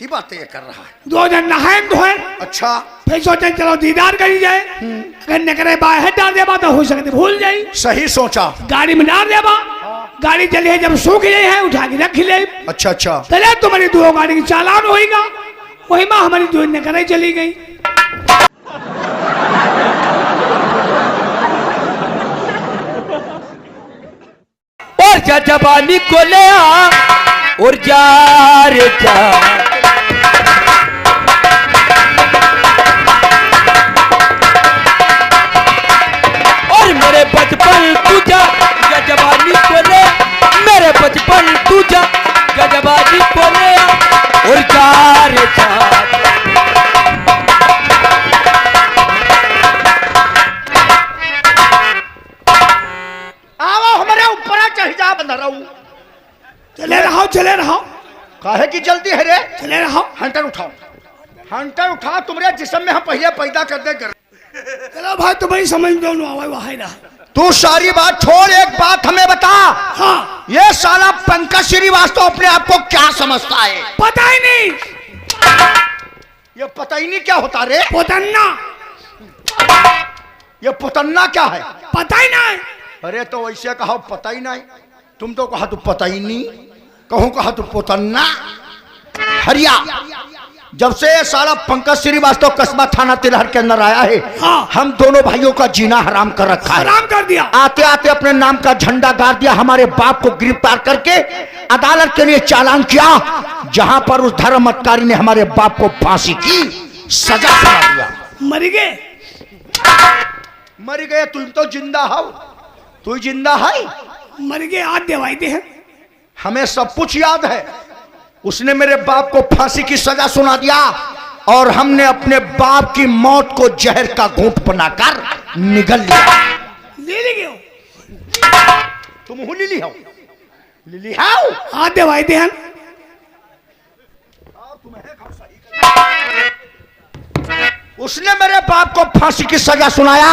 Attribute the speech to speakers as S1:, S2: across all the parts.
S1: कैसी बातें ये कर रहा है?
S2: 2 जन नहाए धोए,
S1: अच्छा
S2: फिर सोचे चलो दीदार करी जाए। अगर नकरे बाहर डाल देबा तो हो सकते भूल जाई।
S1: सही सोचा।
S2: गाड़ी में डाल देबा, गाड़ी चली है जब सूख जाए है उठा के रख ले।
S1: अच्छा अच्छा
S2: चले तुम्हारी 2 गाड़ी की चालान होएगा, वही माँ हमारी 2 नकरे चली गई।
S3: और जा जवानी को ले आ और जा रे जा, और मेरे बचपन तू जा जवानी को ले, मेरे बचपन तू जा जवानी को ले और जा रे जा।
S2: चले रहो
S1: काहे की जल्दी है रे?
S2: चले रहो।
S1: हंटर उठाओ, हंटर उठा, तुम्हारे जिस्म में हम पहले पैदा कर दे।
S2: चलो भाई तुम्हारी समझ दोनों आवाज वहां रहा।
S1: तू सारी बात छोड़, एक बात हमें बता।
S2: हाँ।
S1: ये साला पंकज श्रीवास्तव अपने आप को क्या समझता है?
S2: पता ही नहीं।
S1: ये पता ही नहीं क्या होता रे?
S2: पोतन्ना।
S1: ये पोतन्ना क्या है?
S2: पता ही नहीं।
S1: अरे तो वैसे कहो पता ही नहीं, तुम तो कहा तू पता ही नहीं, कहूं कहा तू पोतन्ना। हरिया जब से साला पंकज श्रीवास्तव कस्बा थाना तिलहर के अंदर आया है,
S2: हाँ।
S1: हम दोनों भाइयों का जीना हराम कर रखा है।
S2: हराम कर दिया।
S1: आते आते अपने नाम का झंडा गाड़ दिया, हमारे बाप को गिरफ्तार करके अदालत के लिए चालान किया, जहां पर उस धर्मत्कारी ने हमारे बाप को फांसी की सजा सुना दिया।
S2: मर गए?
S1: मर गए? तुम तो जिंदा हो, तू जिंदा है।
S2: मर गए आज देवाइते हैं।
S1: हमें सब कुछ याद है। उसने मेरे बाप को फांसी की सजा सुना दिया और हमने अपने बाप की मौत को जहर का घूंट बनाकर निगल लिया।
S2: ले गए?
S1: तुम हूं लिली हो? Lily how?
S2: आज देवाइते हैं।
S1: उसने मेरे बाप को फांसी की सजा सुनाया,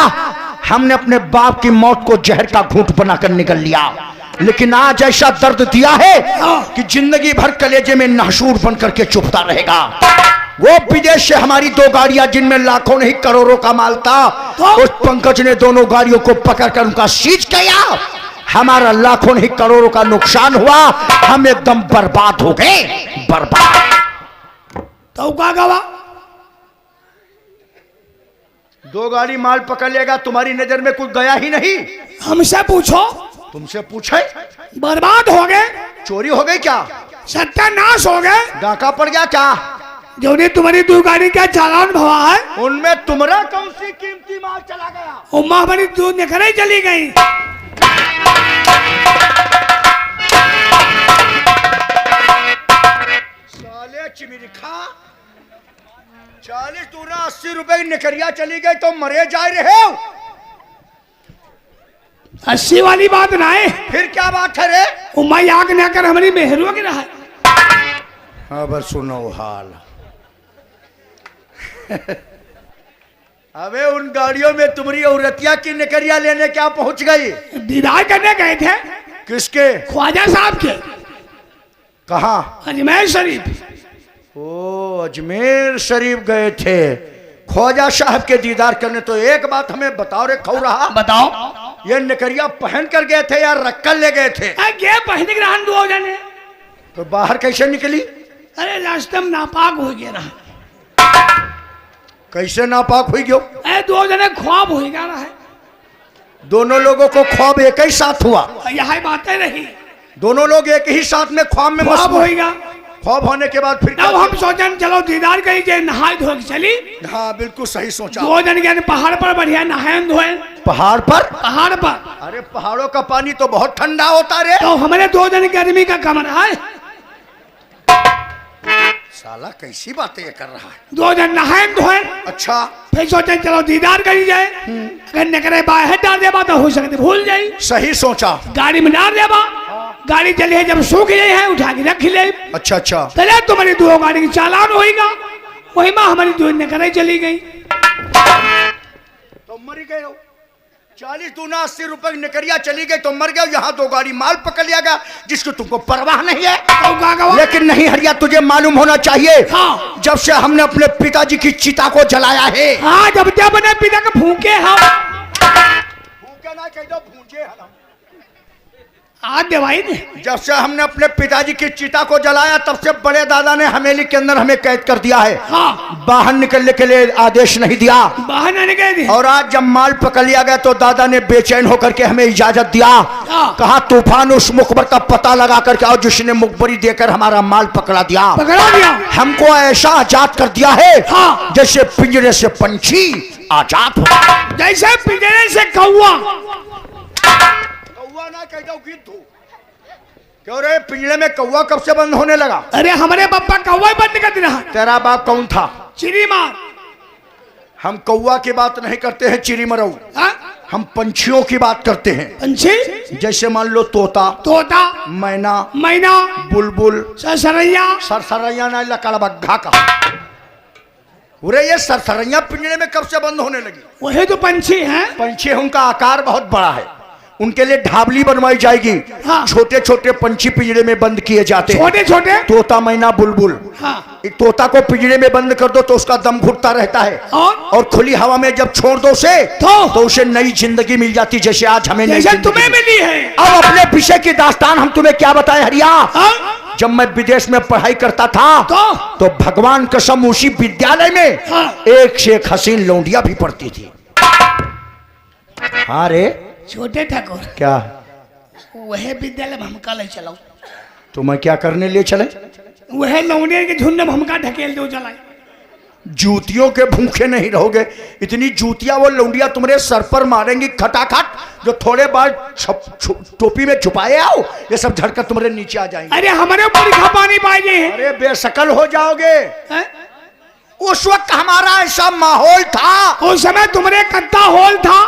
S1: हमने अपने बाप की मौत को जहर का घूंट बनाकर निगल लिया। लेकिन आज ऐसा दर्द दिया है कि जिंदगी भर कलेजे में नाशूर बन करके चुभता रहेगा। वो विदेश से हमारी 2 गाड़ियां जिनमें लाखों नहीं करोड़ों का माल था, उस पंकज ने दोनों गाड़ियों को पकड़कर उनका सीज किया। हमारा लाखों नहीं करोड़ों का नुकसान हुआ, हम एकदम बर्बाद हो गए, बर्बाद।
S2: तो क्या गवा?
S1: 2 गाड़ी माल पकड़ लेगा, तुम्हारी नजर में कुछ गया ही नहीं।
S2: हमसे पूछो।
S1: तुमसे पूछे?
S2: बर्बाद हो गए।
S1: चोरी हो गई क्या?
S2: सत्यानाश हो गए।
S1: डाका पड़ गया क्या?
S2: जो ने तुम्हारी 2 गाड़ी का चालान भवा है,
S1: उनमें तुम्हारा कौन सी कीमती माल चला गया?
S2: उम्मा हमारी 2 नखरे चली गई।
S1: साले चिमिरखा, 40 दूना 80 रुपए की निकरिया चली गई तो मरे जा रहे हो।
S2: 80 वाली बात ना है।
S1: फिर क्या बात है रे?
S2: उम्मा याग न कर हमारी मेहरुआ की रहा।
S1: अब सुनो हाल। अबे उन गाड़ियों में तुम्हारी औरतिया की निकरिया लेने क्या पहुंच गई?
S2: दीदार करने गए थे।
S1: किसके?
S2: ख्वाजा साहब के।
S1: कहा?
S2: अजमेर शरीफ।
S1: ओ अजमेर शरीफ गए थे ख्वाजा साहब के दीदार करने। तो एक बात हमें बताओ रे खौ रहा,
S2: बताओ
S1: ये निकरिया पहन कर गए थे या रख कर ले गए थे?
S2: ये पहने के रहन 2 जने।
S1: तो बाहर कैसे निकली?
S2: अरे रास्ते में नापाक हो गया रहा।
S1: कैसे नापाक हुई गयो?
S2: 2 जने ख्वाब हो गया रहा।
S1: दोनों लोगों को ख्वाब एक ही साथ हुआ?
S2: यही बातें रही।
S1: दोनों लोग एक ही साथ में ख्वाब में
S2: ख्वाब हो गया।
S1: ख्वाब होने के बाद फिर
S2: तब हम सोचन चलो दीदार करी जाए, नहाए धो के चली।
S1: हाँ बिल्कुल सही सोचा।
S2: 2 जन गए पहाड़ पर, बढ़िया नहाए धोए।
S1: पहाड़ पर?
S2: पहाड़ पर।
S1: अरे पहाड़ों का पानी तो बहुत ठंडा होता रे।
S2: तो हमारे 2 जन गर्मी का कमरा है।
S1: साला कैसी बातें ये कर रहा है?
S2: 2 जन नहाए धोए।
S1: अच्छा
S2: फिर सोचे चलो दीदार करी जाए। अगर नकरे बाहर डाल देबा तो हो सकते भूल जाई।
S1: सही सोचा।
S2: गाड़ी में डाल देबा, गाड़ी चली है जब सूख जाए है उठा के रख ले।
S1: अच्छा अच्छा
S2: चले तुम्हारी 2 गाड़ी की चालान होएगा, वही माँ हमारी 2 नकरे चली गई।
S1: तो मर गए हो। 40 दूना 80 रुपए की निकरिया चली गई तो मर गए। यहाँ 2 गाड़ी माल पकड़ लिया गया जिसकी तुमको परवाह नहीं है। लेकिन नहीं हरिया, तुझे मालूम होना चाहिए,
S2: हाँ।
S1: जब से हमने अपने पिताजी की चिता को जलाया है।
S2: हाँ, जब जब अपने पिता के भूखे हम
S1: भूखे ना कह दो, भूजे हम।
S2: आज दवाई ने
S1: जब से हमने अपने पिताजी की चिता को जलाया तब से बड़े दादा ने हवेली के अंदर हमें कैद कर दिया है।
S2: हाँ।
S1: बाहर निकलने के लिए आदेश नहीं दिया।
S2: बाहर नहीं गए।
S1: और आज जब माल पकड़ लिया गया तो दादा ने बेचैन होकर के हमें इजाजत दिया।
S2: हाँ।
S1: कहा तूफान उस मुखबर का पता लगा करके आओ जिसने मुखबरी देकर हमारा माल पकड़ा दिया। हमको ऐसा आजाद कर दिया है।
S2: हाँ।
S1: जैसे पिंजरे से पंछी आजाद हो,
S2: जैसे पिंजरे से कौवा।
S1: कौवा ना कह दो गिद्ध। क्यों रे, पिंजरे में कौवा कब से बंद होने लगा?
S2: अरे हमारे पापा कौवा बंद कर दिया।
S1: तेरा बाप कौन था?
S2: चिड़ी मार।
S1: हम कौवा की बात नहीं करते हैं चिड़ी मरऊ, हम पंछियों की बात करते हैं।
S2: पंछी
S1: जैसे मान लो तोता,
S2: तोता,
S1: मैना,
S2: मैना,
S1: बुलबुल,
S2: सरसरैया।
S1: सरसरैया ना लकड़बग्घा का। अरे ये सरसरैया पिंजरे में कब से बंद होने लगी?
S2: वही तो पंछी हैं।
S1: पंछी, उनका आकार बहुत बड़ा है, उनके लिए ढाबली बनवाई जाएगी।
S2: हाँ।
S1: छोटे छोटे पंछी पिंजरे में बंद किए जाते हैं।
S2: छोटे छोटे
S1: तोता, मैना, बुलबुल।
S2: हाँ।
S1: एक तोता को पिंजरे में बंद कर दो तो उसका दम घुटता रहता है, और खुली हवा में जब छोड़ दो उसे तो उसे नई जिंदगी मिल जाती, जैसे आज हमें नई जिंदगी
S2: तुम्हें मिली है।
S1: अब अपने विषय की दास्तान हम तुम्हें क्या बताएं हरिया।
S2: हाँ?
S1: जब मैं विदेश में पढ़ाई करता था तो भगवान कसम उसी विद्यालय में
S2: हाँ।
S1: एक से एक हसीन लौंडिया भी पढ़ती थी। हाँ रे,
S2: छोटे ठाकुर,
S1: क्या
S2: वह विद्यालय में हमका ले चलाओ।
S1: तुम्हें क्या करने लिए चले?
S2: वह लौंडिया के झुंड में हमका ढकेल दो चलाए।
S1: जूतियों के भूखे नहीं रहोगे, इतनी जूतियां वो लौंडिया तुम्हारे सर पर मारेंगी खटाखट, जो थोड़े बार टोपी में छुपाए आओ ये सब झड़कर तुम्हारे नीचे आ जाएंगे।
S2: अरे हमारे ऊपर खपा नहीं पाएंगे।
S1: अरे बेशकल हो जाओगे।
S2: है?
S1: उस वक्त हमारा ऐसा माहौल था।
S2: उस समय तुम्हारे कत्ता होल था।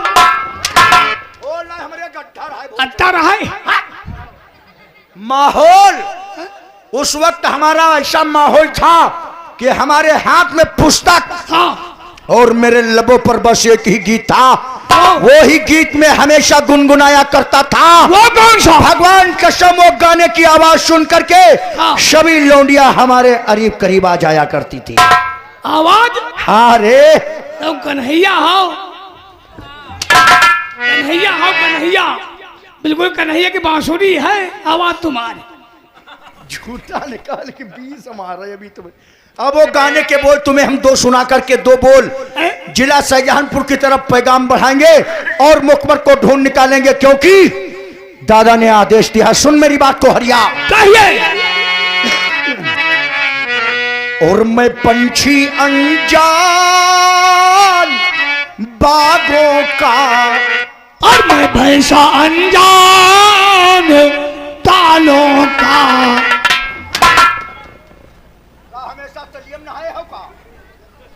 S1: हमारे गड्ढा रहा है,
S2: कत्ता रहा है।
S1: माहौल उस वक्त हमारा ऐसा माहौल था कि हमारे हाथ में पुस्तक,
S2: हाँ।
S1: और मेरे लबों पर बस एक ही गीत था। वो ही गीत में हमेशा गुनगुनाया करता था।
S2: वो कौन सा?
S1: भगवान कसम, वो गाने की आवाज सुन करके
S2: हाँ।
S1: सभी लौंडिया हमारे करीब करीब आ जाया करती थी।
S2: आवाज?
S1: हाँ रे,
S2: तो कन्हैया हो, कन्हैया हो, कन्हैया, बिल्कुल कन्हैया की बांसुरी है आवाज तुम्हारी।
S1: झूठा निकाल के 20 हमारा अभी तुम्हें। अब वो गाने के बोल तुम्हें हम 2 सुना करके 2 बोल जिला शाहजहांपुर की तरफ पैगाम बढ़ाएंगे और मुखबर को ढूंढ निकालेंगे, क्योंकि दादा ने आदेश दिया। सुन मेरी बात को हरिया।
S2: कहिए।
S1: और मैं पंछी अनजान बागों का,
S2: और मैं भैंसा अनजान तालों का।
S1: हमेशा तलियम नहाए हो का?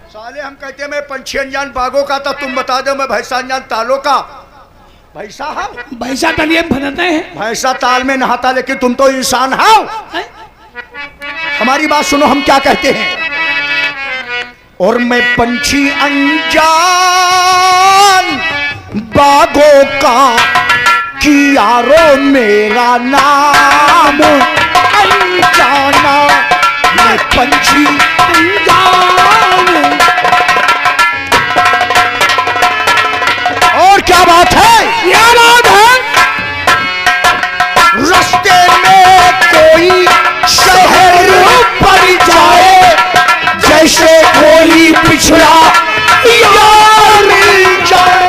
S1: साले हम कहते हैं मैं पंछी अनजान बागों का था, तुम बता दो मैं भैंसा अनजान तालों का। भैंसा है,
S2: भैंसा तलिए भरते हैं।
S1: भैंसा ताल में नहाता, लेकिन तुम तो इंसान हो। हमारी बात सुनो, हम क्या कहते हैं। और मैं पंछी अनजान बागों का, कियारो मेरा नाम अनजाना, मैं पंछी अनजान। और क्या बात है?
S2: क्या बात है?
S1: रास्ते में कोई शहर पड़ जाए, जैसे कोई पिछड़ा यार मिल जाए।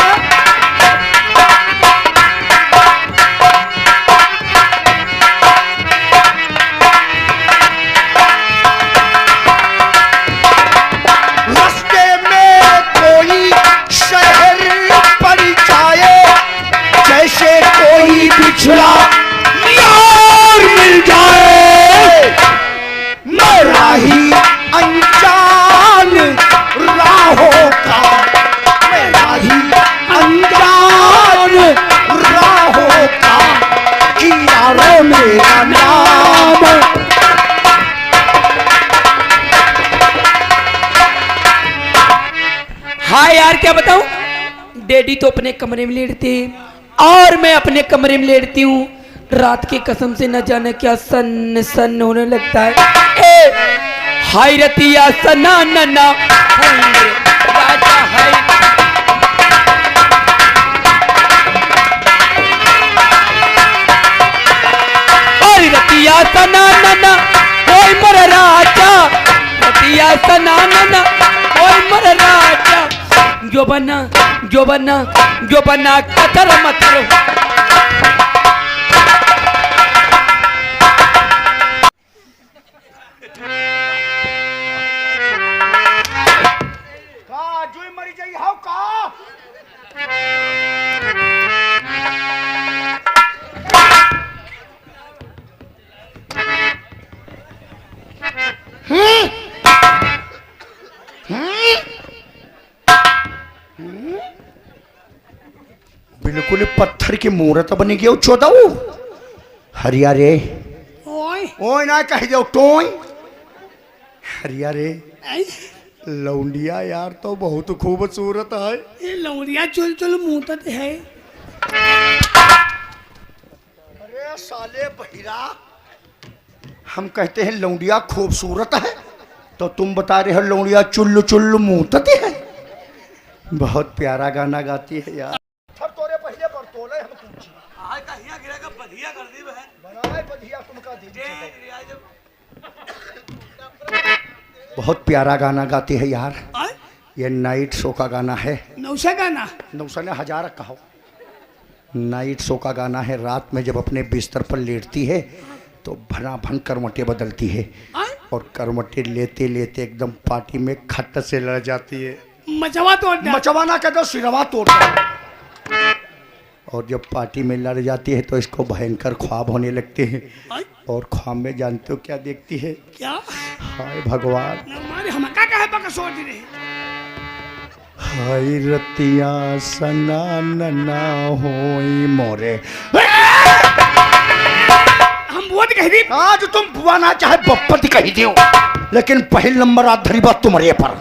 S1: रास्ते में कोई शहर पड़ जाए, जैसे कोई पिछड़ा यार मिल जाए। मैं राही अनजान राहों का, मैं राही अनजान राहों का, कियारो मेरा नाम।
S3: हाँ यार क्या बताऊं, डैडी तो अपने कमरे में लेटते और मैं अपने कमरे में लेटती हूँ। रात की कसम से न जाने क्या सन सन होने लगता है। ए हाय रतिया सना नना राजा हाय। और रतिया सना नना ओए मोर राजा, रतिया सना नना ओए मोर राजा। जो बना कतर मतर।
S1: का जुई मरी जाई हाउ का बिल्कुल पत्थर की मूर्त बनी गई चौदह हरिया रे
S2: ओए
S1: ओए ना कह दो टोई हरिया रे
S2: आई,
S1: लौंडिया यार तो बहुत खूबसूरत है।
S2: ये लौड़िया चुल चुल मुंहत है।
S1: अरे साले बहिरा, हम कहते हैं लौंडिया खूबसूरत है तो तुम बता रहे हो लौंडिया चुल्लू चुल्लू मुंहत है। बहुत प्यारा गाना गाती है यार। सब तोरे पहले पर तोले हम पूछी
S2: आज का हिया गिरेगा बधिया कर दी बहन।
S1: बनाए बधिया तुमका दीजिए। बहुत प्यारा गाना गाती है यार।
S2: आय
S1: ये नाइट शो का गाना है।
S2: नौशा गाना
S1: 900 ने 1000 कहो। नाइट शो का गाना है। रात में जब अपने बिस्तर पर लेटती है तो भना भन करवटें बदलती है
S2: आय
S1: और करवटें लेते लेते एकदम पार्टी में खट से लड़ जाती है।
S2: मचवा तोड़ दे।
S1: मचवाना कह दो सिरवा तोड़ दो। और जब पार्टी में लड़ जाती है तो इसको भयंकर ख्वाब होने लगते हैं।
S2: आय
S1: और ख्वाब में जानते हो क्या देखती है?
S2: क्या
S1: हाय भगवान,
S2: हमारे हम का कहे पका सोच रहे।
S1: हाय रतिया सना नना होई मोरे।
S2: हम बुआ कह दी।
S1: आज तुम बुआ ना चाहे बप्पती कही दियो, लेकिन पहल नंबर आधरी बात तुम्हारे पर।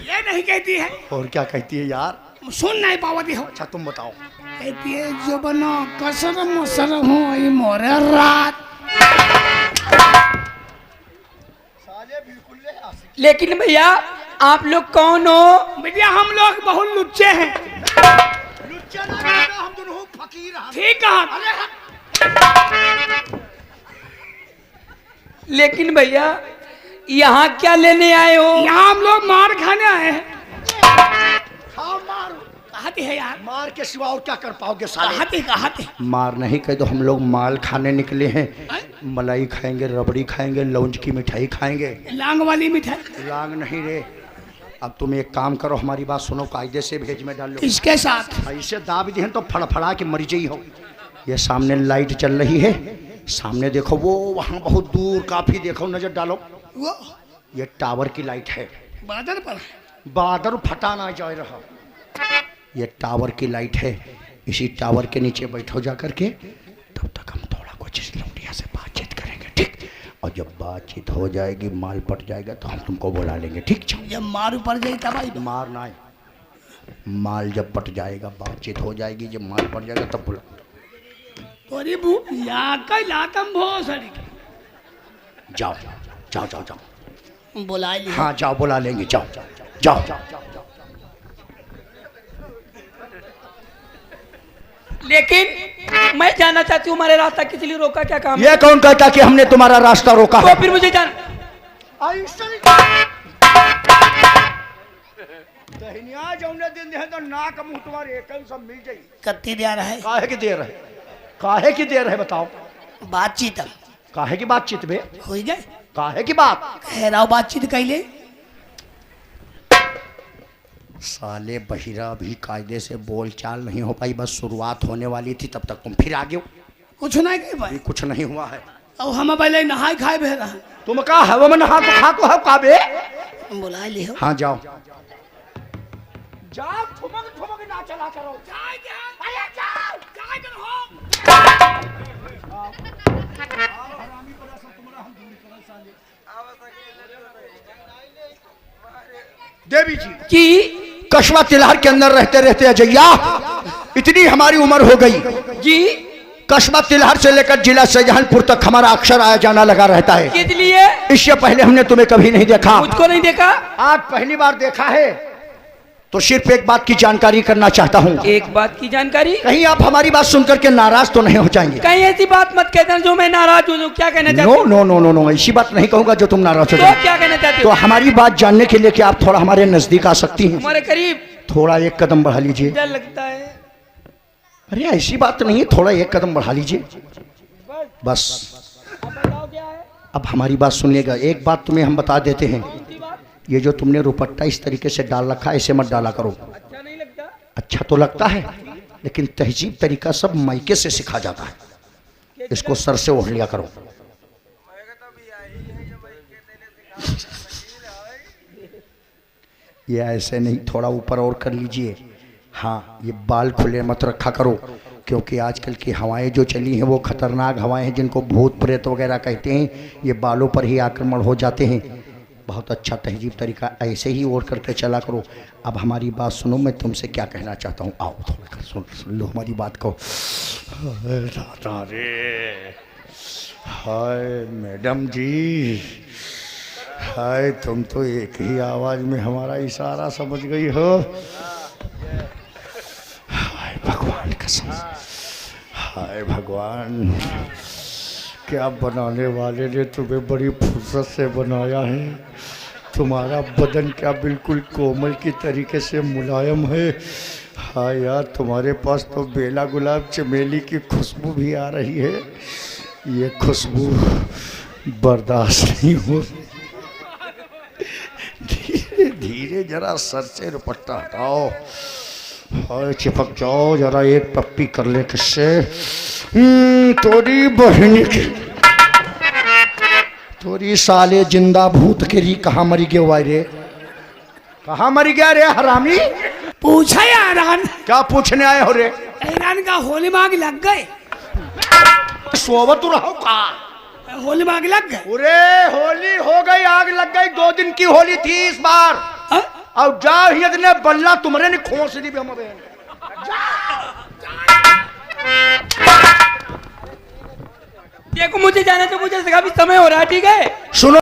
S2: ये नहीं कहती है।
S1: और क्या कहती है यार?
S2: सुन नहीं पावती हो।
S1: अच्छा तुम बताओ।
S2: कहती है जो बनो कसर मसर हो मोरे रात।
S3: लेकिन भैया आप लोग कौन हो?
S2: भैया हम लोग बहुत लुच्चे हैं।
S1: लुच्चा ना कहना, हम दोनों फकीर हैं।
S2: ठीक कहा।
S3: लेकिन भैया यहाँ क्या लेने आए हो?
S2: यहाँ हम लोग मार खाने आए हैं।
S1: खाओ मार।
S2: कहती है यार।
S1: मार के सिवा और क्या कर पाओगे साले?
S2: कहते
S1: मार नहीं कह दो, हम लोग माल खाने निकले हैं। मलाई खाएंगे, रबड़ी खाएंगे, लौंज की मिठाई खाएंगे।
S2: लांग वाली मिठाई।
S1: लांग नहीं रे। अब तुम एक काम करो, हमारी बात सुनो, कायदे से भेज में डाल लो।
S2: इसके साथ
S1: ऐसे दाब दिए तो फड़फड़ा के मर जाई हो। ये सामने लाइट चल रही है, सामने देखो, वो वहाँ बहुत दूर काफी देखो, नजर डालो,
S2: वो
S1: ये टावर की लाइट है।
S2: बादल पर
S1: बादल फटा ना जा रहा। ये टावर की लाइट है। इसी टावर के नीचे बैठो जा करके, तब तक हम थोड़ा कुछ इस लौंडिया से बातचीत करेंगे, ठीक? और जब बातचीत हो जाएगी, माल पट जाएगा तो हम तुमको बुला लेंगे, ठीक?
S2: जब मारू पड़ जाए तब आई।
S1: मार ना आए। माल जब पट जाएगा, बातचीत हो जाएगी, जब माल पट जाएगा तब बुला।
S2: तोरी बू या कई लातम भो सड़ी।
S1: जाओ जाओ जाओ जाओ।
S2: बुला ली।
S1: हाँ जाओ, बुला लेंगे, जाओ जाओ जाओ।
S3: लेकिन मैं जानना चाहती हूँ हमारे रास्ता किस लिए रोका, क्या काम है?
S1: ये कौन कहता कि हमने तुम्हारा रास्ता रोका
S3: तो
S1: है?
S3: फिर मुझे जान।
S2: कत्ती दे रहा है।
S1: काहे की देर है? काहे की देर है बताओ?
S2: बातचीत
S1: काहे की बातचीत बे?
S2: हो जाए।
S1: काहे की बात?
S2: कह रहा बातचीत कैले।
S1: साले बहिरा भी कायदे से बोलचाल नहीं हो पाई, बस शुरुआत होने वाली थी, तब तक तुम फिर आ गए।
S2: कुछ नहीं कह भाई।
S1: अभी कुछ नहीं हुआ है।
S2: और हम पहले नहाए खाए बह रहा।
S1: तुम कहा हवा में नहा तो खा को है काबे?
S2: बुला ली हो।
S1: हाँ जाओ जाओ, ठुमक ठुमक ना चला करो। देवी जी
S3: कि
S1: कस्बा तिलहर के अंदर रहते रहते अजैया इतनी हमारी उम्र हो गई
S3: जी।
S1: कस्बा तिलहर से लेकर जिला शाहजहांपुर तक हमारा अक्सर आया जाना लगा रहता है।
S3: किस लिए?
S1: इससे पहले हमने तुम्हें कभी नहीं देखा।
S3: मुझको नहीं देखा?
S1: आज पहली बार देखा है। तो सिर्फ एक बात की जानकारी करना चाहता हूँ।
S3: एक बात की जानकारी?
S1: कहीं आप हमारी बात सुनकर के नाराज तो नहीं हो जाएंगे?
S3: कहीं ऐसी बात मत कहना जो मैं नाराज हूँ। क्या कहना चाहते
S1: नो
S3: हो?
S1: नो नो नो नो ऐसी बात नहीं कहूंगा जो तुम नाराज हो
S3: तो
S1: जाओ।
S3: क्या कहना चाहते
S1: तो
S3: हो?
S1: हमारी बात जानने के लिए कि आप थोड़ा हमारे नजदीक आ सकती हैं?
S3: हमारे करीब?
S1: थोड़ा एक कदम बढ़ा लीजिए।
S3: डर लगता है।
S1: अरे ऐसी बात नहीं है, थोड़ा एक कदम बढ़ा लीजिए बस। अब हमारी बात सुनिएगा। एक बात तुम्हें हम बता देते हैं, ये जो तुमने रुपट्टा इस तरीके से डाल रखा है ऐसे मत डाला करो।
S3: अच्छा नहीं लगता?
S1: अच्छा तो लगता है, लेकिन तहजीब तरीका सब मायके से सिखा जाता है। इसको सर से ओढ़ लिया करो। ये ऐसे नहीं, थोड़ा ऊपर और कर लीजिए। हाँ, ये बाल खुले मत रखा करो, क्योंकि आजकल की हवाएं जो चली हैं वो खतरनाक हवाएं हैं, जिनको भूत प्रेत वगैरह कहते हैं। ये बालों पर ही आक्रमण हो जाते हैं। बहुत अच्छा तहजीब तरीका, ऐसे ही ओढ़ करके चला करो। अब हमारी बात सुनो, मैं तुमसे क्या कहना चाहता हूँ। आओ थोड़ा सुन लो हमारी बात को। दादा रे, हाय मैडम जी, हाय तुम तो एक ही आवाज़ में हमारा इशारा समझ गई हो। हाय भगवान कसम, हाय भगवान, क्या बनाने वाले ने तुम्हें बड़ी फुर्सत से बनाया है। तुम्हारा बदन क्या बिल्कुल कोमल की तरीके से मुलायम है। हाँ यार, तुम्हारे पास तो बेला गुलाब चमेली की खुशबू भी आ रही है। ये खुशबू बर्दाश्त नहीं हो। धीरे धीरे जरा सर से दुपट्टा हटाओ और चिपक जाओ। जरा एक पप्पी कर ले किससे, तोरी बहनी की, तोरी साले जिंदा भूत के री कहाँ मरी गए वाई रे? कहाँ मरी गया रे हरामी?
S2: पूछा यार ईरान,
S1: क्या पूछने आए हो रे?
S2: ईरान का होली मांग लग गए।
S1: सोवत रहो का?
S2: होली मांग लग गए।
S1: अरे होली हो गई, आग लग गई। 2 दिन की होली थी इस बार।
S2: हाँ?
S1: और जाओ ही ने बल्ला तुम्हारे ने खोस दी भी हमारे।
S3: देखो मुझे जाना तो मुझे समय हो रहा है, ठीक है?
S1: सुनो